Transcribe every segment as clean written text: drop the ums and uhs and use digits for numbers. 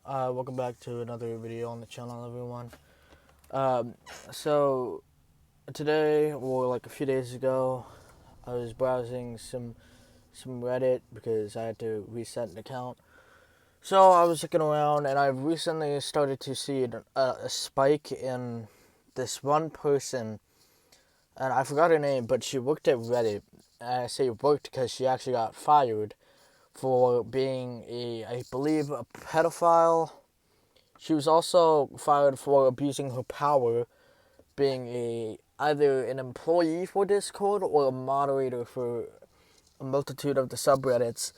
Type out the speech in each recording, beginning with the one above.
Welcome back to another video on the channel, everyone. So today, or like a few days ago, I was browsing some Reddit because I had to reset an account. So I was looking around, and I've recently started to see a spike in this one person, and I forgot her name, but she worked at Reddit. And I say worked because she actually got fired for being I believe, a pedophile. She was also fired for abusing her power, being either an employee for Discord or a moderator for a multitude of the subreddits.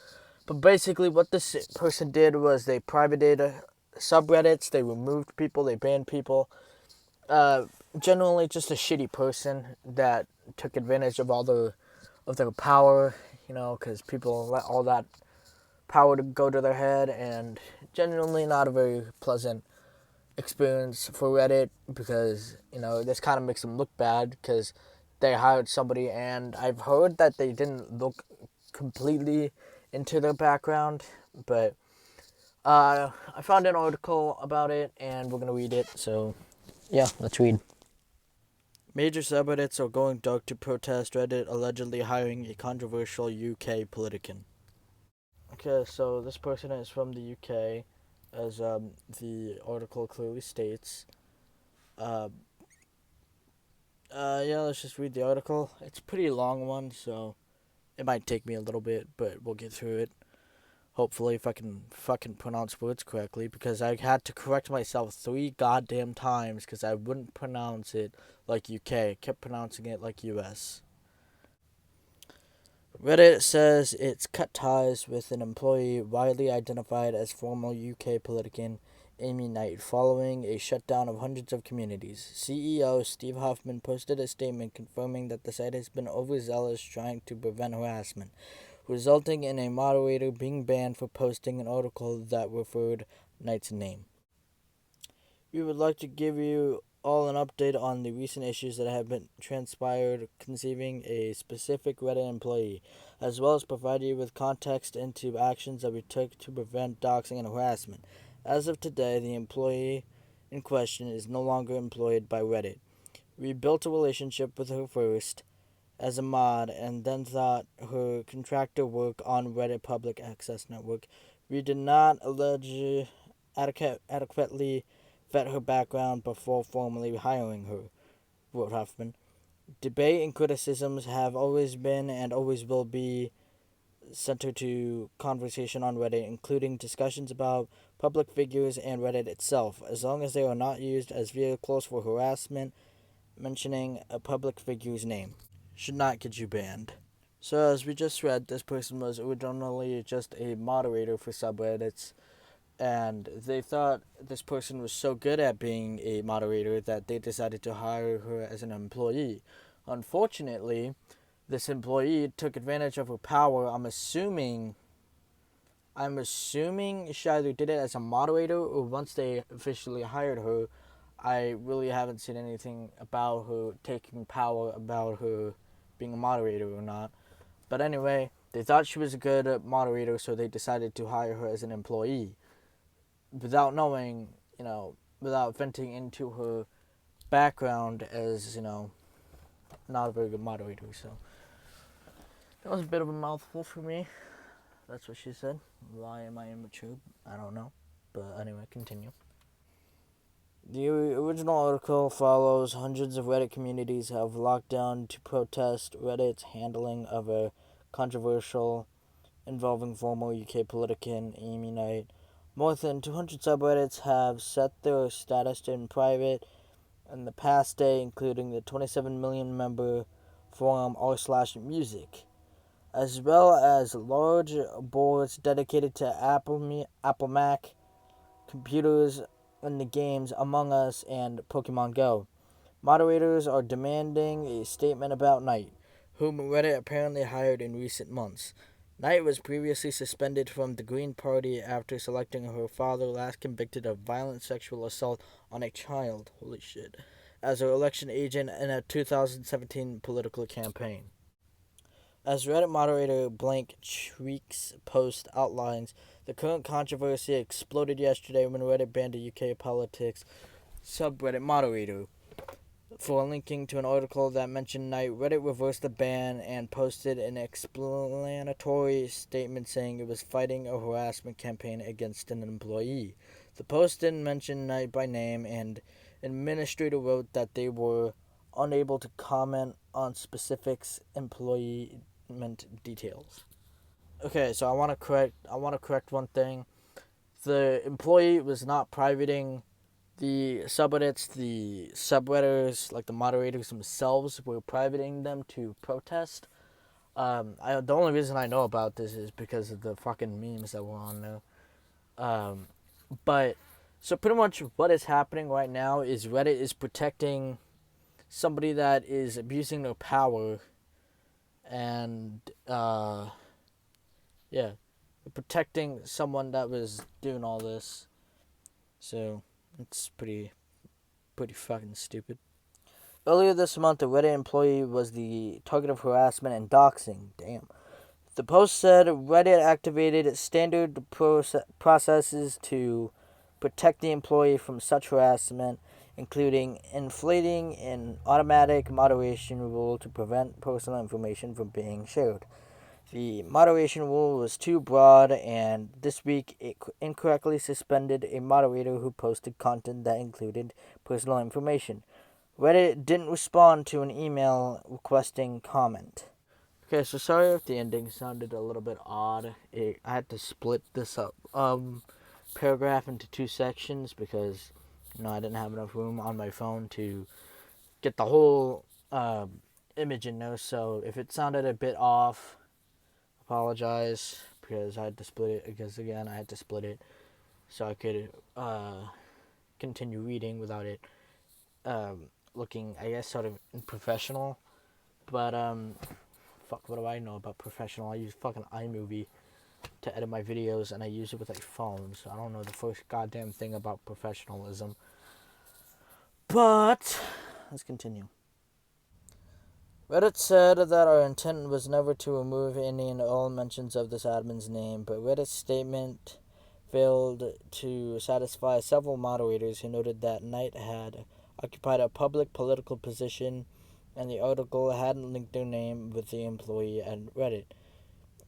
But basically, what this person did was they privated subreddits, they removed people, they banned people. Generally, just a shitty person that took advantage of their power, because people let all that power to go to their head, and genuinely not a very pleasant experience for Reddit because, this kind of makes them look bad because they hired somebody, and I've heard that they didn't look completely into their background, but I found an article about it, and we're going to read it, so yeah, let's read. Major subreddits are going dark to protest Reddit allegedly hiring a controversial UK politician. Okay, so this person is from the UK, as the article clearly states. Uh, yeah, let's just read the article. It's a pretty long one, so it might take me a little bit, but we'll get through it. Hopefully, if I can fucking pronounce words correctly, because I had to correct myself 3 goddamn times because I wouldn't pronounce it like UK. I kept pronouncing it like US. Reddit says it's cut ties with an employee widely identified as former UK politician Amy Knight following a shutdown of hundreds of communities. CEO Steve Hoffman posted a statement confirming that the site has been overzealous trying to prevent harassment, resulting in a moderator being banned for posting an article that referred Knight's name. We would like to give you all an update on the recent issues that have been transpired concerning a specific Reddit employee, as well as provide you with context into actions that we took to prevent doxing and harassment. As of today, the employee in question is no longer employed by Reddit. We built a relationship with her first as a mod and then thought her contractor work on Reddit Public Access Network. We did not adequately vet her background before formally hiring her, wrote Huffman. Debate and criticisms have always been and always will be centered to conversation on Reddit, including discussions about public figures and Reddit itself, as long as they are not used as vehicles for harassment. Mentioning a public figure's name should not get you banned. So as we just read, this person was originally just a moderator for subreddits, and they thought this person was so good at being a moderator that they decided to hire her as an employee. Unfortunately, this employee took advantage of her power. I'm assuming she either did it as a moderator or once they officially hired her. I really haven't seen anything about her taking power, about her being a moderator or not. But anyway, they thought she was a good moderator, so they decided to hire her as an employee without knowing, without venting into her background as, not a very good moderator. So that was a bit of a mouthful for me. That's what she said. Why am I immature? I don't know. But anyway, continue. The original article follows hundreds of Reddit communities have locked down to protest Reddit's handling of a controversial involving former UK politician Amy Knight. More than 200 subreddits have set their status in private in the past day, including the 27 million member forum r/music, as well as large boards dedicated to Apple Mac computers in the games Among Us and Pokemon Go. Moderators are demanding a statement about Knight, whom Reddit apparently hired in recent months. Knight was previously suspended from the Green Party after selecting her father, last convicted of violent sexual assault on a child, holy shit, as her election agent in a 2017 political campaign. As Reddit moderator Blank Treek's post outlines, The current controversy exploded yesterday when Reddit banned a UK politics subreddit moderator for linking to an article that mentioned Knight. Reddit reversed the ban and posted an explanatory statement saying it was fighting a harassment campaign against an employee. The post didn't mention Knight by name, and an administrator wrote that they were unable to comment on specifics employment details. Okay, so I want to correct one thing. The employee was not privating the subreddits. The subredditors, like the moderators themselves, were privating them to protest. The only reason I know about this is because of the fucking memes that were on there. But so pretty much what is happening right now is Reddit is protecting somebody that is abusing their power, and yeah, protecting someone that was doing all this. So it's pretty fucking stupid. Earlier this month, a Reddit employee was the target of harassment and doxing. Damn. The post said Reddit activated standard processes to protect the employee from such harassment, including inflating an automatic moderation rule to prevent personal information from being shared. The moderation rule was too broad, and this week it incorrectly suspended a moderator who posted content that included personal information. Reddit didn't respond to an email requesting comment. Okay, so sorry if the ending sounded a little bit odd. I had to split this up paragraph into two sections because I didn't have enough room on my phone to get the whole image in there. So if it sounded a bit off, apologize, because I had to split it. Because again, I had to split it so I could continue reading without it looking, I guess, sort of professional. But fuck, what do I know about professional? I use fucking iMovie to edit my videos, and I use it with a phone, so I don't know the first goddamn thing about professionalism. But let's continue. Reddit said that our intent was never to remove any and all mentions of this admin's name, but Reddit's statement failed to satisfy several moderators who noted that Knight had occupied a public political position and the article hadn't linked their name with the employee at Reddit.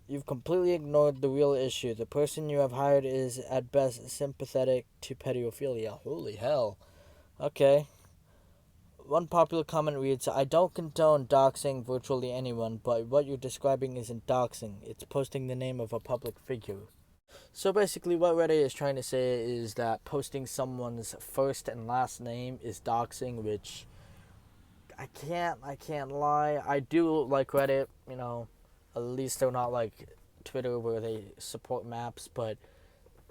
You've completely ignored the real issue. The person you have hired is, at best, sympathetic to pedophilia. Holy hell. Okay. One popular comment reads, I don't condone doxing virtually anyone, but what you're describing isn't doxing. It's posting the name of a public figure. So basically what Reddit is trying to say is that posting someone's first and last name is doxing, which I can't lie. I do like Reddit, at least they're not like Twitter where they support maps, but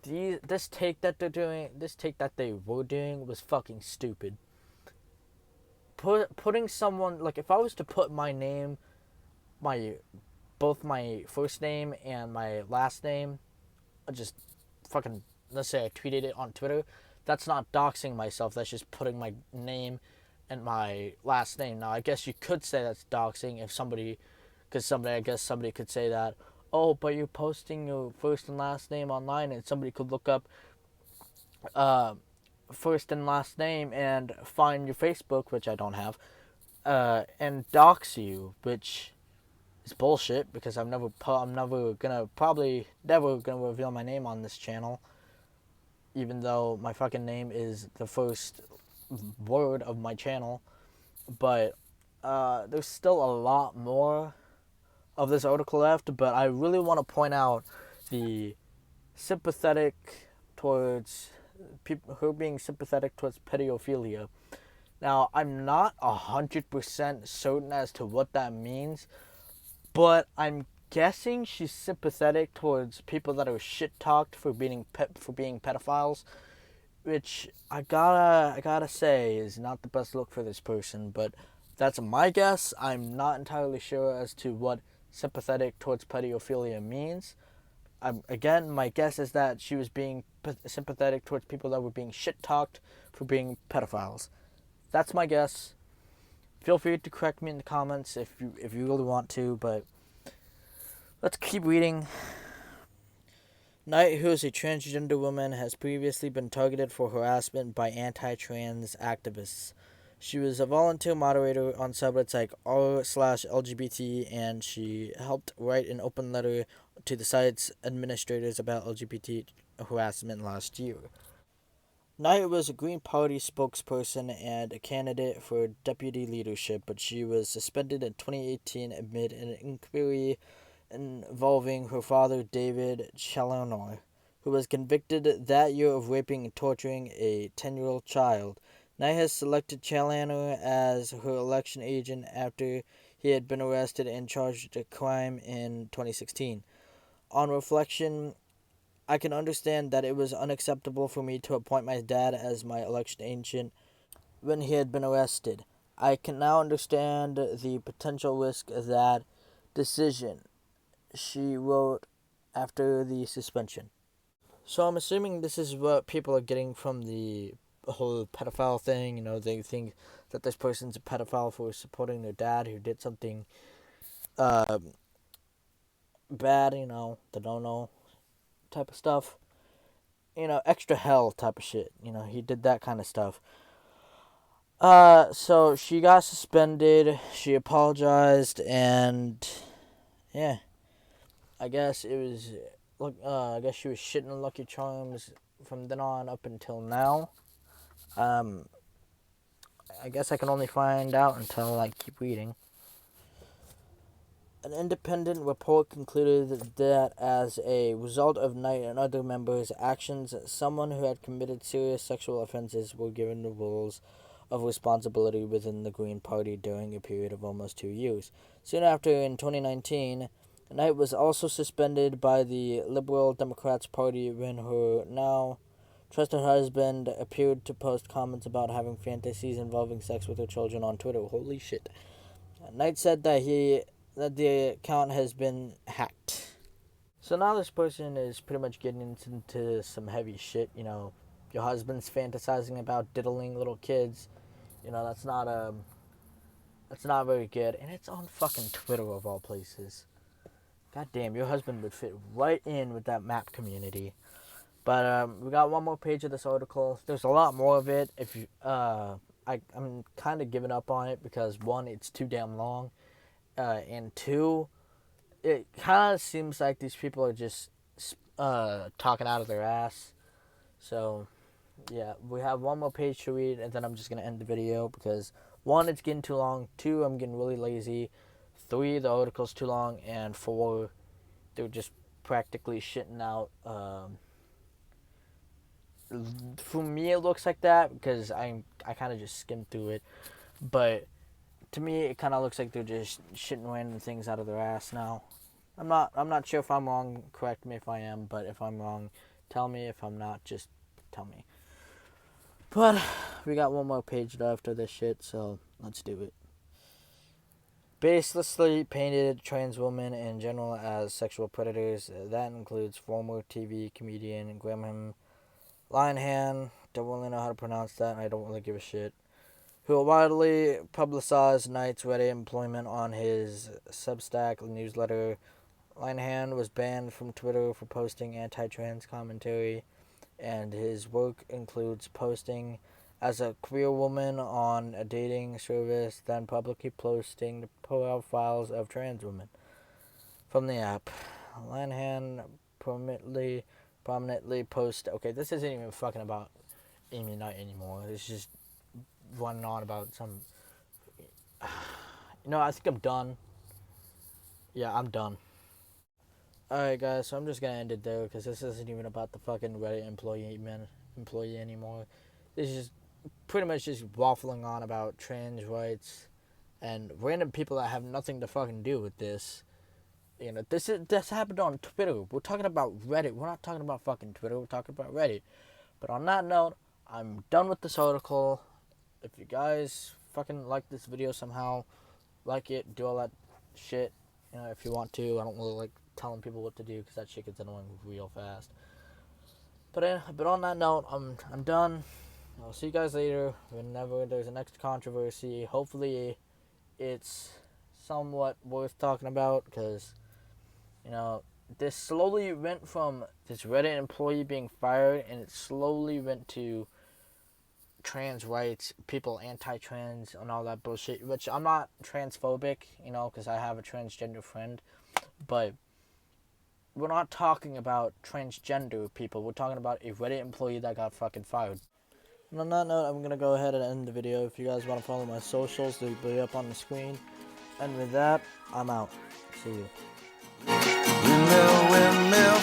this take that they were doing was fucking stupid. Putting someone, like, if I was to put my name, both my first name and my last name, just fucking, let's say I tweeted it on Twitter, that's not doxing myself, that's just putting my name and my last name. Now, I guess you could say that's doxing if somebody could say that, oh, but you're posting your first and last name online, and somebody could look up first and last name and find your Facebook, which I don't have, and dox you, which is bullshit because I'm never gonna reveal my name on this channel, even though my fucking name is the first word of my channel. But there's still a lot more of this article left, but I really want to point out the sympathetic towards people who are being sympathetic towards pedophilia. Now, I'm not 100% certain as to what that means, but I'm guessing she's sympathetic towards people that are shit talked for being pedophiles, which I gotta say is not the best look for this person. But that's my guess. I'm not entirely sure as to what sympathetic towards pedophilia means. Again, my guess is that she was being sympathetic towards people that were being shit-talked for being pedophiles. That's my guess. Feel free to correct me in the comments if you really want to, but let's keep reading. Knight, who is a transgender woman, has previously been targeted for harassment by anti-trans activists. She was a volunteer moderator on subreddits like r/LGBT, and she helped write an open letter to the site's administrators about LGBT harassment last year. Knight was a Green Party spokesperson and a candidate for deputy leadership, but she was suspended in 2018 amid an inquiry involving her father, David Challoner, who was convicted that year of raping and torturing a 10-year-old child. Knight has selected Challoner as her election agent after he had been arrested and charged with a crime in 2016. On reflection, I can understand that it was unacceptable for me to appoint my dad as my election agent when he had been arrested. I can now understand the potential risk of that decision, she wrote after the suspension. So I'm assuming this is what people are getting from the whole pedophile thing. They think that this person's a pedophile for supporting their dad who did something uh, bad, the no-no type of stuff. Extra hell type of shit. He did that kind of stuff. So she got suspended, she apologized, and yeah. I guess it was, I guess she was shitting Lucky Charms from then on up until now. I guess I can only find out until I keep reading. An independent report concluded that as a result of Knight and other members' actions, someone who had committed serious sexual offenses were given the roles of responsibility within the Green Party during a period of almost 2 years. Soon after, in 2019, Knight was also suspended by the Liberal Democrats Party when her now trusted husband appeared to post comments about having fantasies involving sex with her children on Twitter. Holy shit. Knight said that the account has been hacked. So now this person is pretty much getting into some heavy shit. Your husband's fantasizing about diddling little kids. That's not very good, and it's on fucking Twitter of all places. God damn, your husband would fit right in with that map community. But we got one more page of this article. There's a lot more of it. If you, I'm kind of giving up on it because one, it's too damn long, and two, it kind of seems like these people are just talking out of their ass. So yeah, we have one more page to read, and then I'm just gonna end the video because one, it's getting too long. Two, I'm getting really lazy. Three, the article's too long, and four, they're just practically shitting out. For me, it looks like that because I kind of just skimmed through it, but to me, it kind of looks like they're just shitting random things out of their ass now. I'm not sure if I'm wrong. Correct me if I am, but if I'm wrong, tell me. If I'm not, just tell me. But we got one more page left of this shit, so let's do it. Baselessly painted trans women in general as sexual predators. That includes former TV comedian Graham Linehan. Don't really know how to pronounce that. I don't really give a shit. Who widely publicized Knight's Reddit employment on his Substack newsletter. Linehan was banned from Twitter for posting anti-trans commentary, and his work includes posting as a queer woman on a dating service, then publicly posting the profiles of trans women from the app. Linehan prominently post. Okay, this isn't even fucking about Amy Knight anymore. It's just running on about some. I think I'm done. Yeah, I'm done. Alright, guys, so I'm just gonna end it there because this isn't even about the fucking Reddit employee anymore. This is pretty much just waffling on about trans rights and random people that have nothing to fucking do with this. This happened on Twitter. We're talking about Reddit. We're not talking about fucking Twitter. We're talking about Reddit. But on that note, I'm done with this article. If you guys fucking like this video somehow, like it, do all that shit. If you want to. I don't really like telling people what to do because that shit gets annoying real fast. But on that note, I'm done. I'll see you guys later whenever there's a next controversy. Hopefully, it's somewhat worth talking about because this slowly went from this Reddit employee being fired, and it slowly went to trans rights, people anti-trans, and all that bullshit. Which I'm not transphobic, because I have a transgender friend, but we're not talking about transgender people. We're talking about a Reddit employee that got fucking fired. And on that note, I'm gonna go ahead and end the video. If you guys want to follow my socials, they'll be up on the screen. And with that, I'm out. See you. Windmill, windmill,